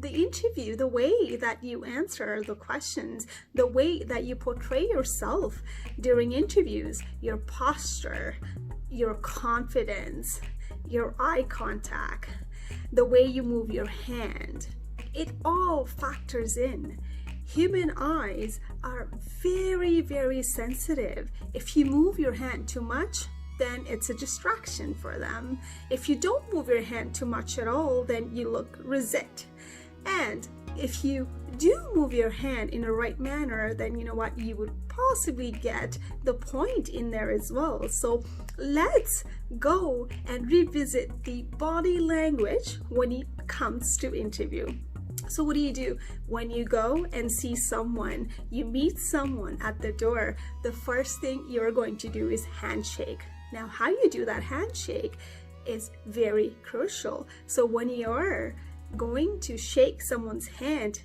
the interview, the way that you answer the questions, the way that you portray yourself during interviews, your posture, your confidence, your eye contact, the way you move your hand, it all factors in. Human eyes are very, very sensitive. If you move your hand too much, then it's a distraction for them. If you don't move your hand too much at all, then you look resist. And if you do move your hand in the right manner, then you know what, you would possibly get the point in there as well. So let's go and revisit the body language when it comes to interview. So what do? When you go and see someone, you meet someone at the door, the first thing you're going to do is handshake. Now, how you do that handshake is very crucial. So when you're going to shake someone's hand,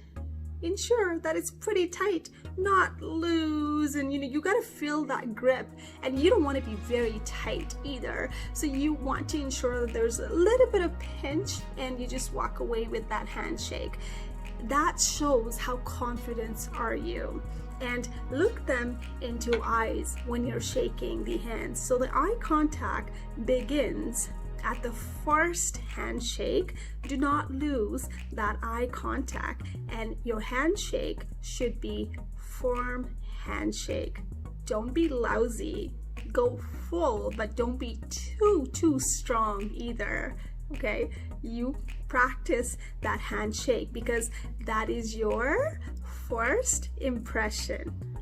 ensure that it's pretty tight, not loose, and you got to feel that grip, and you don't want to be very tight either. So you want to ensure that there's a little bit of pinch and you just walk away with that handshake. That shows how confident are you. And look them into eyes when you're shaking the hands. So the eye contact begins at the first handshake. Do not lose that eye contact, and your handshake should be firm handshake. Don't be lousy. Go full, but don't be too strong either. Okay, you practice that handshake because that is your first impression.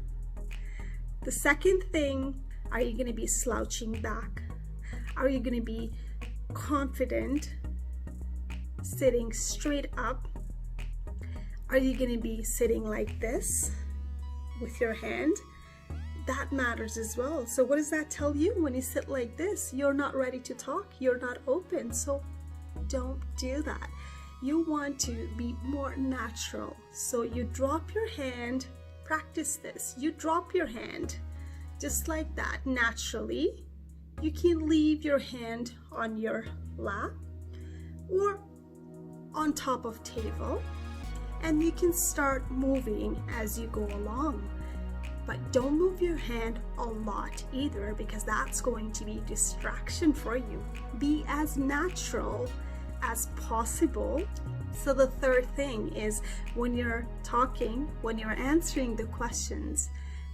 The second thing, are you going to be slouching back? Are you going to be confident, sitting straight up? Are you going to be sitting like this with your hand? That matters as well. So what does that tell you? When you sit like this, you're not ready to talk, you're not open. So don't do that. You want to be more natural. So you drop your hand, practice this. You drop your hand just like that naturally. You can leave your hand on your lap or on top of table, and you can start moving as you go along. But don't move your hand a lot either, because that's going to be a distraction for you. Be as natural as possible. So the third thing is, when you're talking, when you're answering the questions,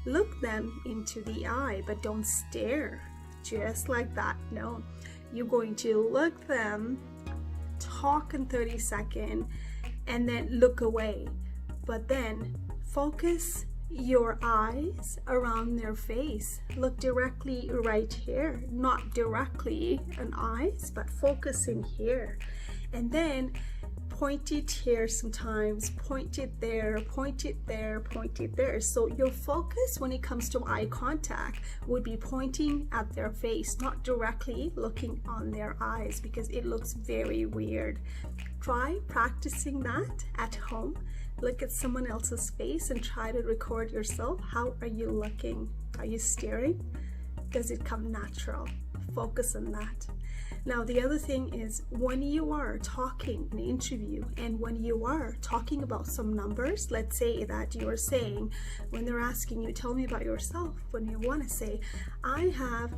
look them into the eye, but don't stare just like that. No, you're going to look them, talk in 30 seconds, and then look away. But then focus your eyes around their face. Look directly right here, not directly in eyes, but focusing here. And then point it here sometimes, point it there, point it there, point it there. So your focus when it comes to eye contact would be pointing at their face, not directly looking on their eyes, because it looks very weird. Try practicing that at home. Look at someone else's face and try to record yourself. How are you looking? Are you staring? Does it come natural? Focus on that. Now, the other thing is, when you are talking in an interview and when you are talking about some numbers, let's say that you are saying, when they're asking you, tell me about yourself, when you want to say, I have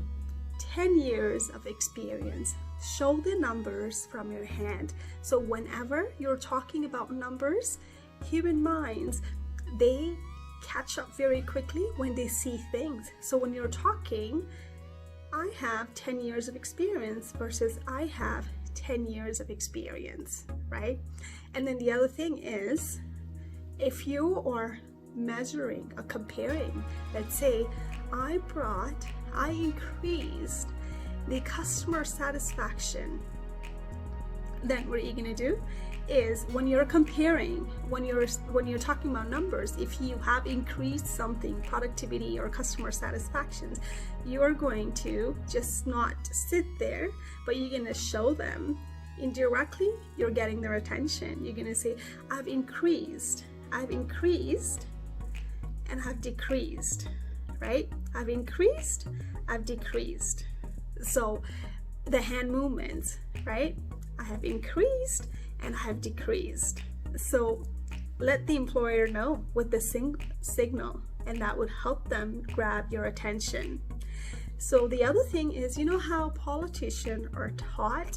10 years of experience, show the numbers from your hand. So whenever you're talking about numbers, human minds, they catch up very quickly when they see things. So when you're talking, I have 10 years of experience versus I have 10 years of experience, right? And then the other thing is, if you are measuring or comparing, let's say I increased the customer satisfaction, then what are you going to do is, when you're comparing, when you're talking about numbers, if you have increased something, productivity or customer satisfactions, you are going to just not sit there, but you're going to show them indirectly. You're getting their attention. You're going to say, I've increased, and I've decreased, right? I've increased, I've decreased. So the hand movements, right? I have increased and I have decreased. So let the employer know with the signal, and that would help them grab your attention. So the other thing is, you know how politicians are taught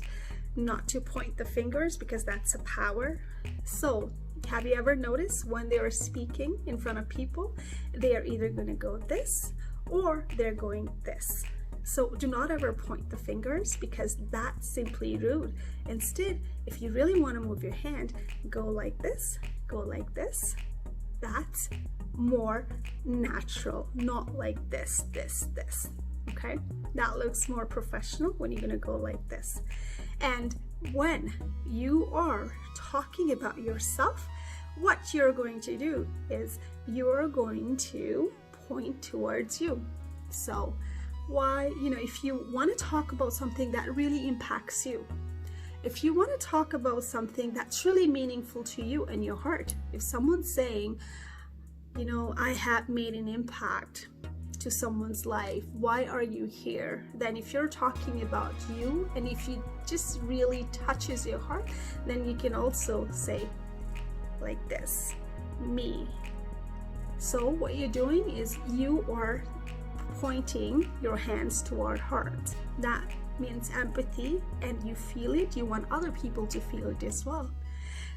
not to point the fingers because that's a power? So have you ever noticed when they are speaking in front of people, they are either going to go this or they're going this. So do not ever point the fingers because that's simply rude. Instead, if you really want to move your hand, go like this, go like this. That's more natural, not like this. Okay? That looks more professional when you're going to go like this. And when you are talking about yourself, what you're going to do is you're going to point towards you. So why, if you want to talk about something that really impacts you, if you want to talk about something that's really meaningful to you and your heart, if someone's saying, I have made an impact to someone's life, why are you here? Then if you're talking about you, and if it just really touches your heart, then you can also say like this, me. So what you're doing is you are pointing your hands toward heart. That means empathy, and you feel it. You want other people to feel it as well.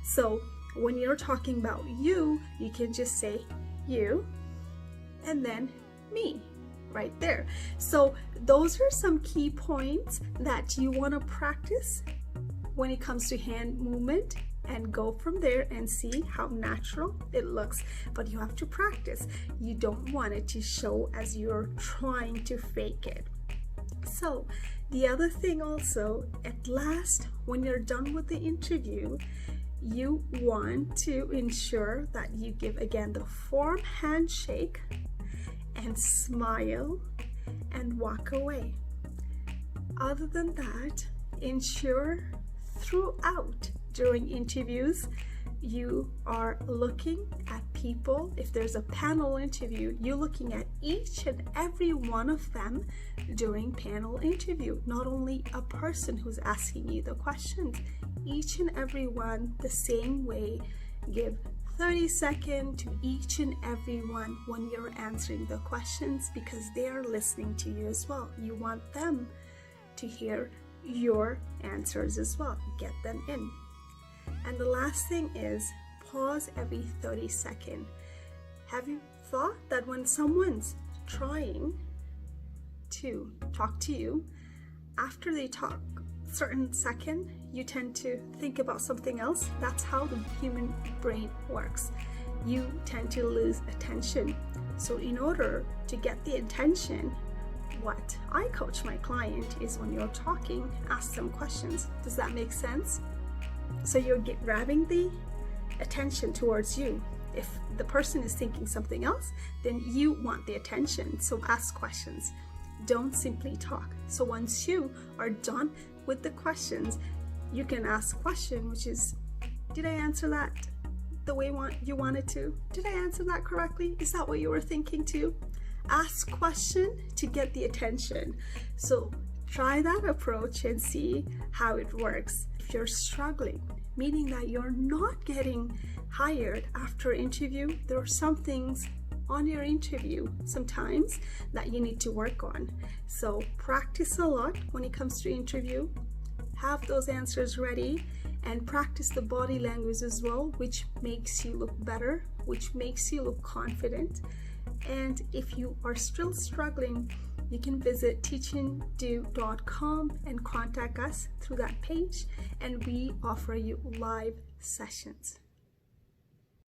So when you're talking about you, you can just say you and then me right there. So those are some key points that you want to practice when it comes to hand movement, and go from there and see how natural it looks. But you have to practice. You don't want it to show as you're trying to fake it. So the other thing also, at last, when you're done with the interview, you want to ensure that you give again the form handshake and smile and walk away. Other than that, ensure throughout during interviews you are looking at people. If there's a panel interview, you're looking at each and every one of them during panel interview, not only a person who's asking you the questions. Each and every one the same way. Give 30 seconds to each and every one when you're answering the questions, because they are listening to you as well. You want them to hear your answers as well. Get them in. And the last thing is pause every 30 seconds. Have you thought that when someone's trying to talk to you, after they talk a certain second, you tend to think about something else? That's how the human brain works. You tend to lose attention. So in order to get the attention, what I coach my client is when you're talking, ask them questions. Does that make sense? So you're grabbing the attention towards you. If the person is thinking something else, then you want the attention. So ask questions. Don't simply talk. So once you are done with the questions, you can ask question, which is, did I answer that the way you wanted to? Did I answer that correctly? Is that what you were thinking too? Ask question to get the attention. So try that approach and see how it works. If you're struggling, meaning that you're not getting hired after interview, there are some things on your interview sometimes that you need to work on. So practice a lot when it comes to interview. Have those answers ready, and practice the body language as well, which makes you look better, which makes you look confident. And if you are still struggling, you can visit teachingdo.com and contact us through that page, and we offer you live sessions.